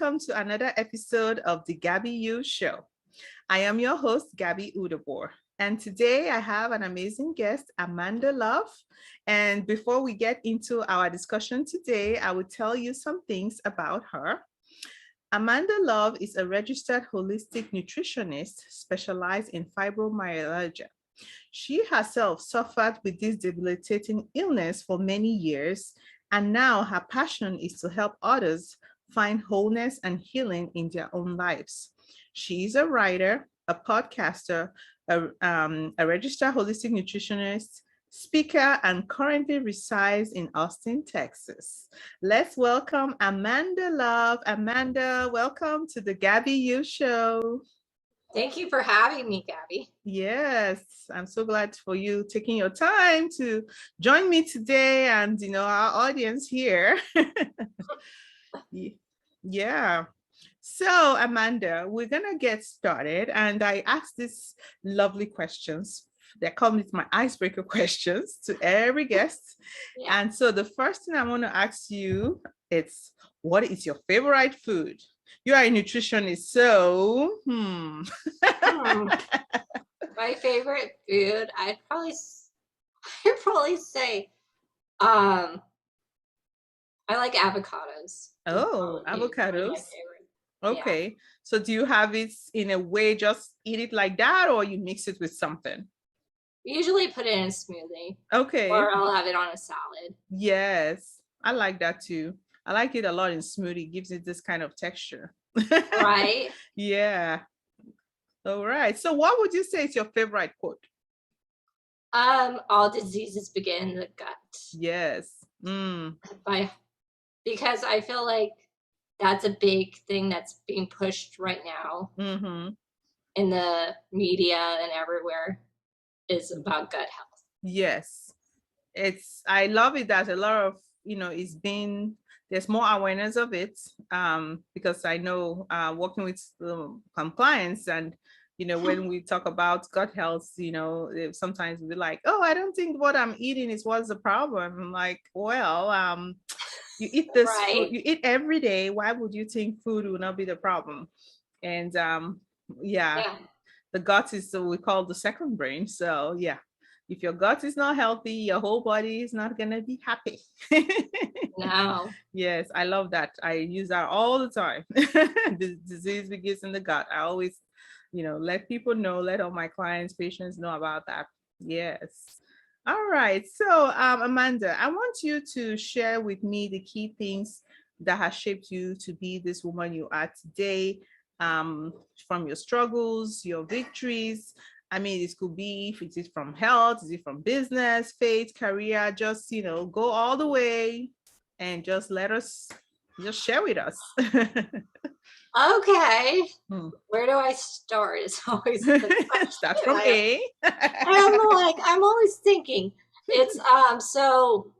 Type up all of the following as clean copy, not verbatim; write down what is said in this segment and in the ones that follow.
welcome to another episode of the Gaby Show. I am your host, Gaby Udabor, and today I have an amazing guest, Amanda Love. And before we get into our discussion today, I will tell you some things about her. Amanda Love is a registered holistic nutritionist specialized in fibromyalgia. She herself suffered with this debilitating illness for many years, and now her passion is to help others find wholeness and healing in their own lives. She is a writer, a podcaster, a registered holistic nutritionist, speaker, and currently resides in Austin, Texas. Let's welcome Amanda Love. Amanda, welcome to the Gaby Show. Thank you for having me, Gaby. Yes, I'm so glad for you taking your time to join me today and, our audience here. Yeah. So, Amanda, we're going to get started. And I asked these lovely questions that come with my icebreaker questions to every guest. Yeah. And so the first thing I want to ask you is, what is your favorite food? You are a nutritionist, so My favorite food, I'd probably say, I like avocados. Oh, avocados. Okay. Yeah. So do you have it in a way, just eat it like that, or you mix it with something? Usually put it in a smoothie. Okay. Or I'll have it on a salad. Yes, I like that too. I like it a lot in smoothie. It gives it this kind of texture. Right? Yeah. All right. So what would you say is your favorite quote? All diseases begin in the gut. Yes. Because I feel like that's a big thing that's being pushed right now in the media and everywhere, is about gut health. Yes. I love it that a lot of, there's more awareness of it, because I know working with clients and, when we talk about gut health, sometimes we're like, oh, I don't think what I'm eating is what's the problem. I'm like, well, you eat this food, you eat every day. Why would you think food will not be the problem? And yeah, the gut is what we call the second brain. So yeah, if your gut is not healthy, your whole body is not going to be happy. No. Yes, I love that. I use that all the time. The disease begins in the gut. I always, let people know, let all my clients, patients know about that. Yes. All right. So, Amanda, I want you to share with me the key things that has shaped you to be this woman you are today, from your struggles, your victories. I mean, this could be, if it is from health, is it from business, faith, career, just, go all the way and just share with us. Okay. Where do I start? It's always start from A. I'm always thinking. It's so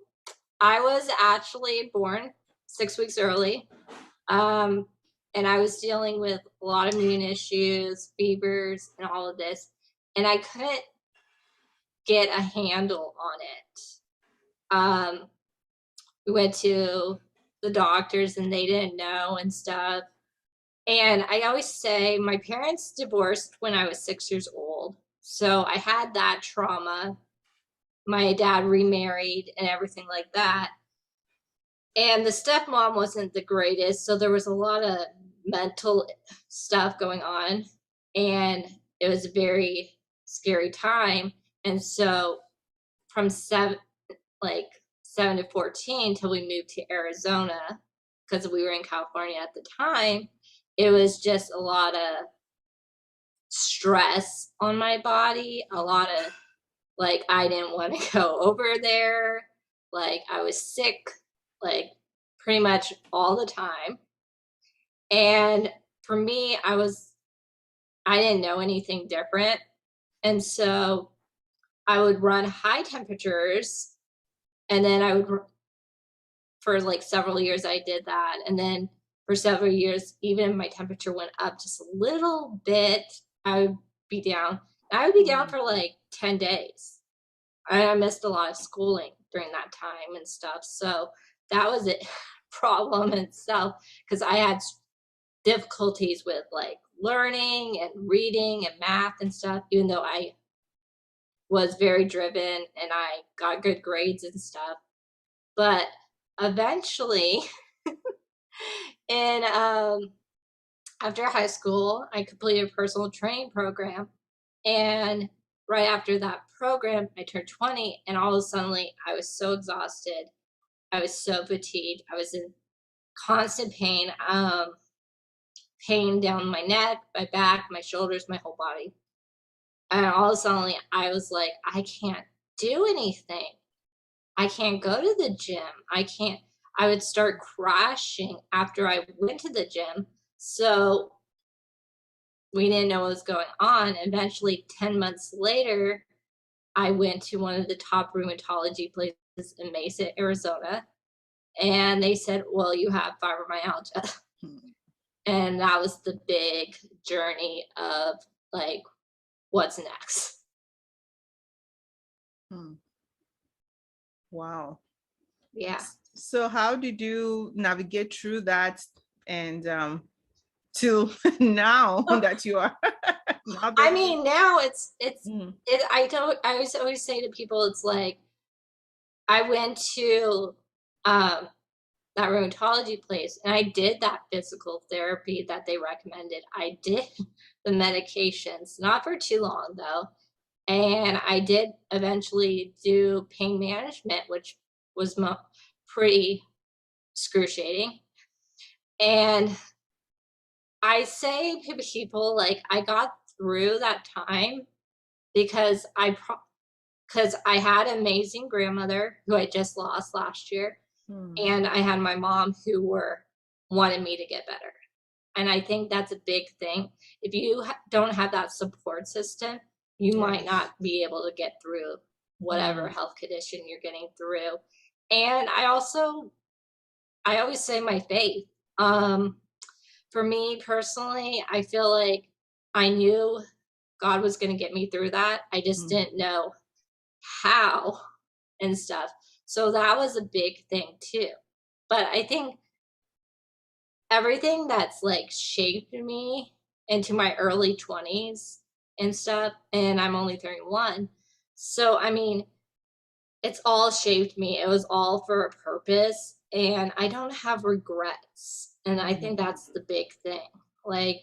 I was actually born 6 weeks early. And I was dealing with a lot of immune issues, fevers, and all of this. And I couldn't get a handle on it. We went to the doctors and they didn't know and stuff. And I always say my parents divorced when I was 6 years old. So I had that trauma. My dad remarried and everything like that. And the stepmom wasn't the greatest. So there was a lot of mental stuff going on. And it was a very scary time. And so from 7 to 14 till we moved to Arizona, because we were in California at the time, it was just a lot of stress on my body, a lot of I didn't want to go over there. I was sick, pretty much all the time. And for me, I didn't know anything different. And so I would run high temperatures, and then for several years I did that. And then for several years, even if my temperature went up just a little bit, I would be down. I would be down for 10 days. I missed a lot of schooling during that time and stuff. So that was a problem in itself, because I had difficulties with like learning and reading and math and stuff, even though I was very driven and I got good grades and stuff. But eventually, in after high school, I completed a personal training program, and right after that program, I turned 20, and all of a sudden, I was so exhausted. I was so fatigued. I was in constant pain, pain down my neck, my back, my shoulders, my whole body. And all of a sudden, I was like, I can't do anything. I can't go to the gym. I would start crashing after I went to the gym. So we didn't know what was going on. Eventually, 10 months later, I went to one of the top rheumatology places in Mesa, Arizona. And they said, well, you have fibromyalgia. And that was the big journey of like, what's next? Wow. Yeah. So how did you navigate through that and till now that you are now I getting mean, now Mm. I always say to people, it's like, I went to that rheumatology place and I did that physical therapy that they recommended. I did the medications, not for too long though. And I did eventually do pain management, which was pretty excruciating. And I say to people, like, I got through that time because I had an amazing grandmother who I just lost last year, and I had my mom who wanted me to get better. And I think that's a big thing. If you don't have that support system, you might not be able to get through whatever health condition you're getting through. And I always say my faith. For me personally, I feel like I knew God was going to get me through that. I just didn't know how and stuff. So that was a big thing too. But I think everything that's like shaped me into my early 20s and stuff, and I'm only 31. So, I mean, it's all shaped me. It was all for a purpose, and I don't have regrets. And I think that's the big thing. Like,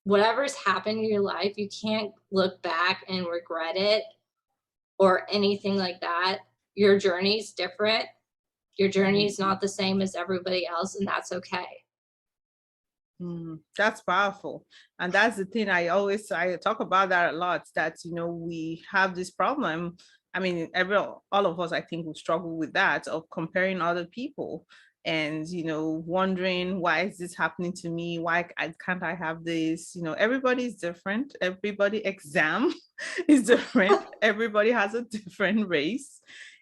whatever's happened in your life, you can't look back and regret it or anything like that. Your journey's different. Your journey's not the same as everybody else, and that's okay. That's powerful. And that's the thing I talk about that a lot, that, we have this problem. I mean, all of us, I think, will struggle with that, of comparing other people and, wondering, why is this happening to me? Can't I have this? Everybody's different. Everybody exam is different. Everybody has a different race.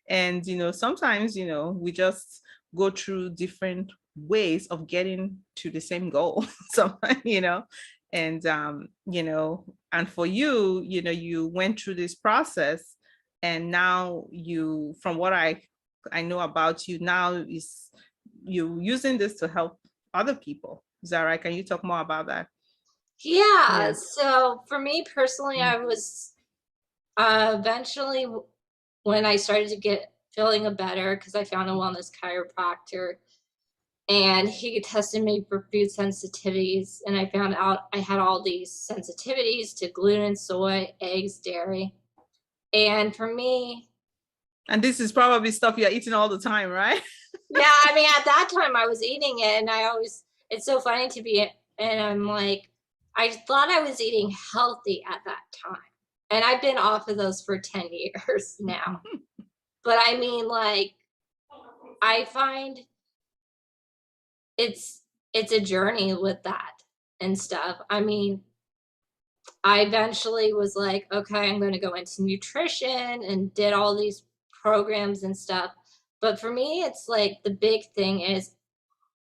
And, sometimes, we just go through different ways of getting to the same goal. So, and and for you, you went through this process, and now from what I know about you now, is you using this to help other people. Is that right? Can you talk more about that? Yeah. So for me personally, I was eventually, when I started to get feeling better, because I found a wellness chiropractor, and he tested me for food sensitivities, and I found out I had all these sensitivities to gluten, soy, eggs, dairy. And for me, and this is probably stuff you're eating all the time, right? yeah, I mean, at that time I was eating it, and it's so funny to be, and I'm like, I thought I was eating healthy at that time. And I've been off of those for 10 years now. But I mean, like, I find it's a journey with that and stuff. I mean, I eventually was like, okay, I'm going to go into nutrition, and did all these programs and stuff. But for me, it's like the big thing is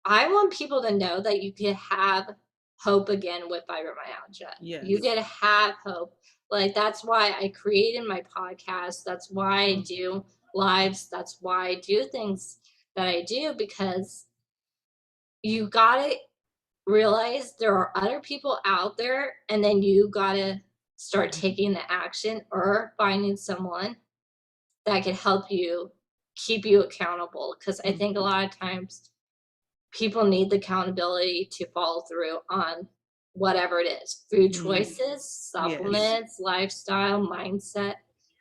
I want people to know that you can have hope again with fibromyalgia. You get to have hope. Like, that's why I created my podcast. That's why I do lives. That's why I do things that I do, because you got to realize there are other people out there, and then you gotta start taking the action or finding someone that can help you keep you accountable. Because I think a lot of times people need the accountability to follow through on whatever it is, food choices, Yes. supplements, lifestyle, mindset.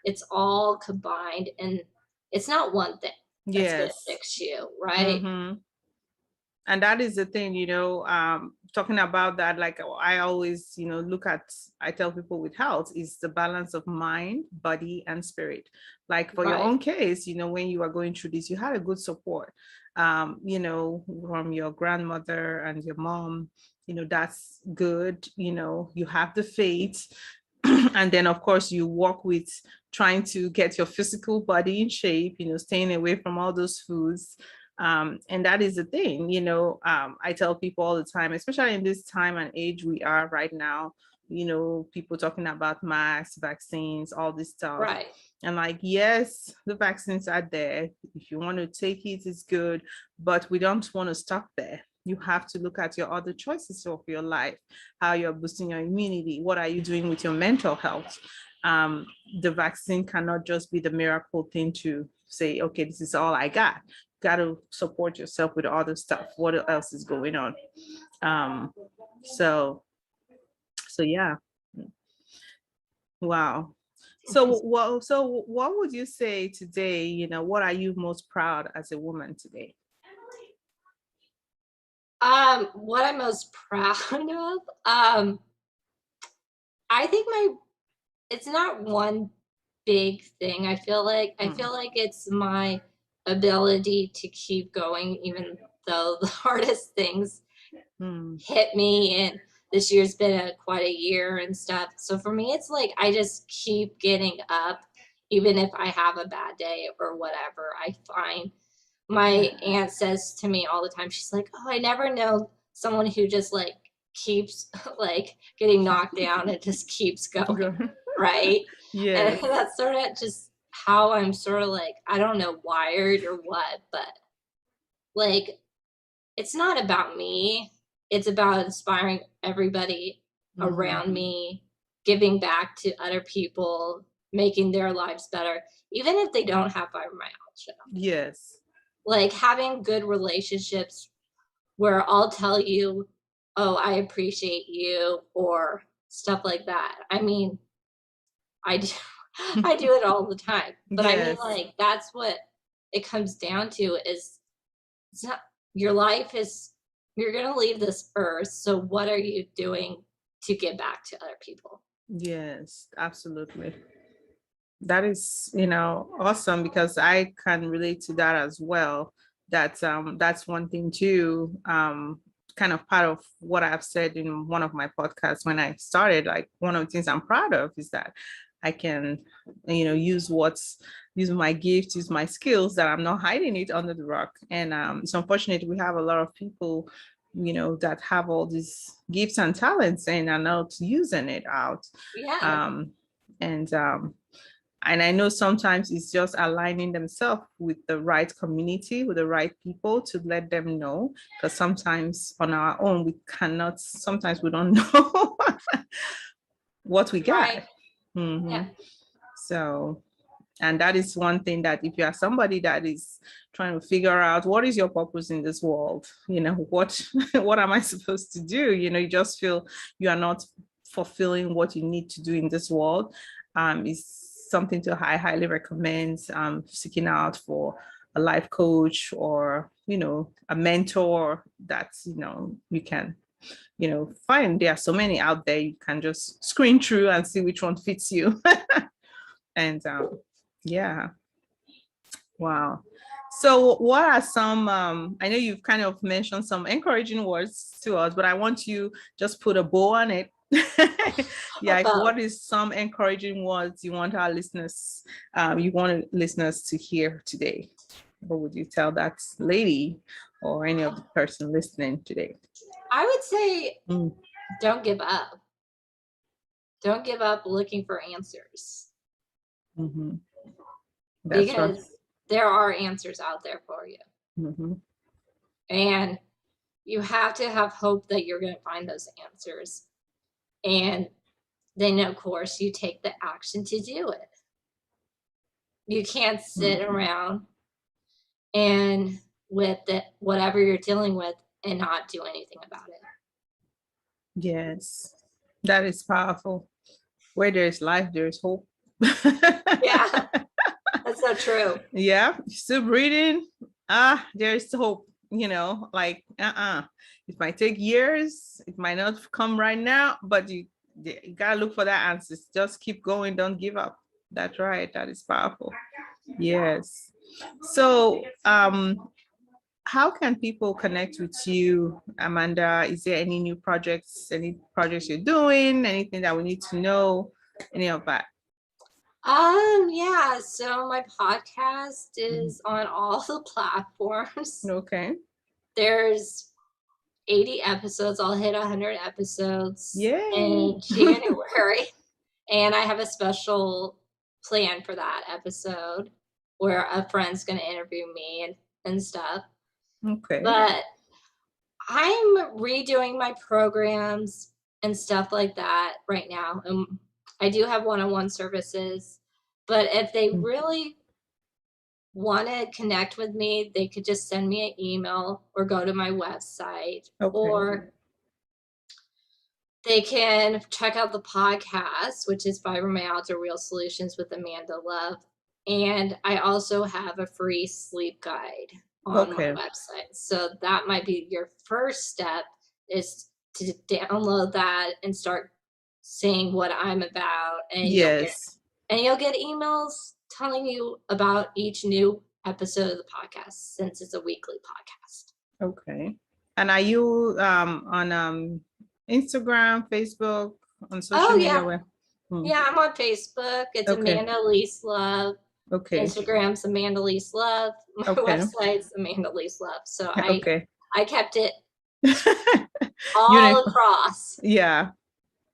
It's all combined, and it's not one thing that's going to Yes. fix you, right? Mm-hmm. And that is the thing, talking about that, like I always, look at, I tell people with health is the balance of mind, body, and spirit. Like for your Right. own case, when you are going through this, you had a good support, from your grandmother and your mom, that's good. You have the faith. And then of course you work with trying to get your physical body in shape, staying away from all those foods. And that is the thing, I tell people all the time, especially in this time and age we are right now, people talking about masks, vaccines, all this stuff. Right. And like, yes, the vaccines are there. If you want to take it, it's good, but we don't want to stop there. You have to look at your other choices of your life, how you're boosting your immunity, what are you doing with your mental health. The vaccine cannot just be the miracle thing to say, okay, this is all I got. Got to support yourself with other stuff. What else is going on? Um, so, so yeah. Wow. So what would you say today? What are you most proud as a woman today? What I'm most proud of, I think it's not one big thing. I feel like it's my ability to keep going even though the hardest things Hmm. hit me, and this year's been quite a year and stuff. So for me it's like I just keep getting up even if I have a bad day or whatever. I find my aunt says to me all the time, she's like, oh, I never know someone who just like keeps like getting knocked down and just keeps going, right? And Yes. that's sort of just how I'm sort of like, I don't know, wired or what, but like it's not about me. It's about inspiring everybody Mm-hmm. around me, giving back to other people, making their lives better, even if they don't have fibromyalgia. Yes. Like having good relationships where I'll tell you, oh, I appreciate you, or stuff like that. I mean, I do, I do it all the time. But I mean, Yes. like, that's what it comes down to is it's not your life is you're gonna leave this earth. So what are you doing to give back to other people? Yes, absolutely. That is, awesome because I can relate to that as well. That's one thing too. Kind of part of what I've said in one of my podcasts when I started, like one of the things I'm proud of is that I can, use my gifts, use my skills that I'm not hiding it under the rock. And it's unfortunate we have a lot of people, that have all these gifts and talents and are not using it out. Yeah. Um, and I know sometimes it's just aligning themselves with the right community, with the right people to let them know. Because sometimes on our own, sometimes we don't know what we got. Right. Yeah. Mm-hmm. So, and that is one thing that if you are somebody that is trying to figure out what is your purpose in this world, what what am I supposed to do? You just feel you are not fulfilling what you need to do in this world. Is something to highly recommend seeking out for a life coach or a mentor that you can find. There are so many out there, you can just screen through and see which one fits you. And yeah. Wow. So what are some, I know you've kind of mentioned some encouraging words to us, but I want you just put a bow on it. Yeah, like About what is some encouraging words you want our listeners, listeners to hear today? What would you tell that lady or any of the person listening today? I would say Mm, don't give up. Don't give up looking for answers mhm. That's right. because there are answers out there for you. Mhm. And you have to have hope that you're going to find those answers. And then, of course, you take the action to do it. You can't sit around and with whatever you're dealing with and not do anything about it. Yes, that is powerful. Where there's life, there's hope. Yeah, that's so true. Yeah, still breathing. There's hope. Like it might take years. It might not come right now, but you gotta look for that answers. Just keep going. Don't give up. That's right. That is powerful. Yes. So, how can people connect with you, Amanda? Is there any new projects, any projects you're doing, anything that we need to know, any of that? Yeah, so my podcast is on all the platforms. Okay. There's 80 episodes. I'll hit 100 episodes Yay. in January. And I have a special plan for that episode where a friend's going to interview me and stuff. Okay. But I'm redoing my programs and stuff like that right now. I do have one-on-one services, but if they really want to connect with me, they could just send me an email or go to my website, or they can check out the podcast, which is Fibromyalgia Real Solutions with Amanda Love. And I also have a free sleep guide on my website. So that might be your first step, is to download that and start seeing what I'm about. And you'll get emails telling you about each new episode of the podcast, since it's a weekly podcast. Okay. And are you on Instagram, Facebook, on social media? Yeah, I'm on Facebook. It's Amanda Lease Love. Okay. Instagram's Amanda Lease Love. My website's Amanda Lease Love. So I kept it all across. Yeah.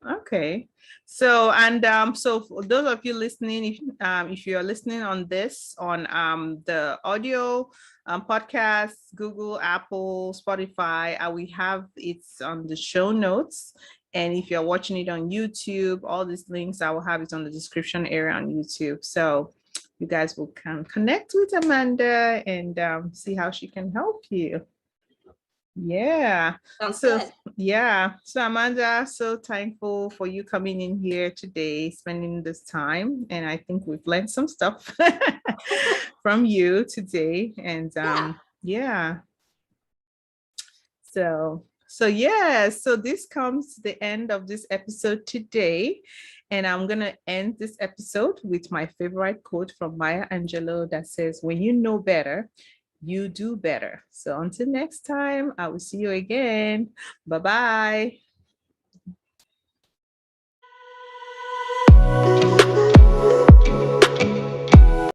Okay. So, and so for those of you listening, if you're listening on this on the audio podcast, Google, Apple, Spotify, we have it's on the show notes. And if you're watching it on YouTube, all these links I will have it on the description area on YouTube. So you guys will connect with Amanda and see how she can help you. Yeah. Sounds good. Yeah. So Amanda, so thankful for you coming in here today, spending this time. And I think we've learned some stuff from you today. And yeah. So this comes to the end of this episode today. And I'm going to end this episode with my favorite quote from Maya Angelou that says, "When you know better, you do better." So until next time, I will see you again. Bye-bye.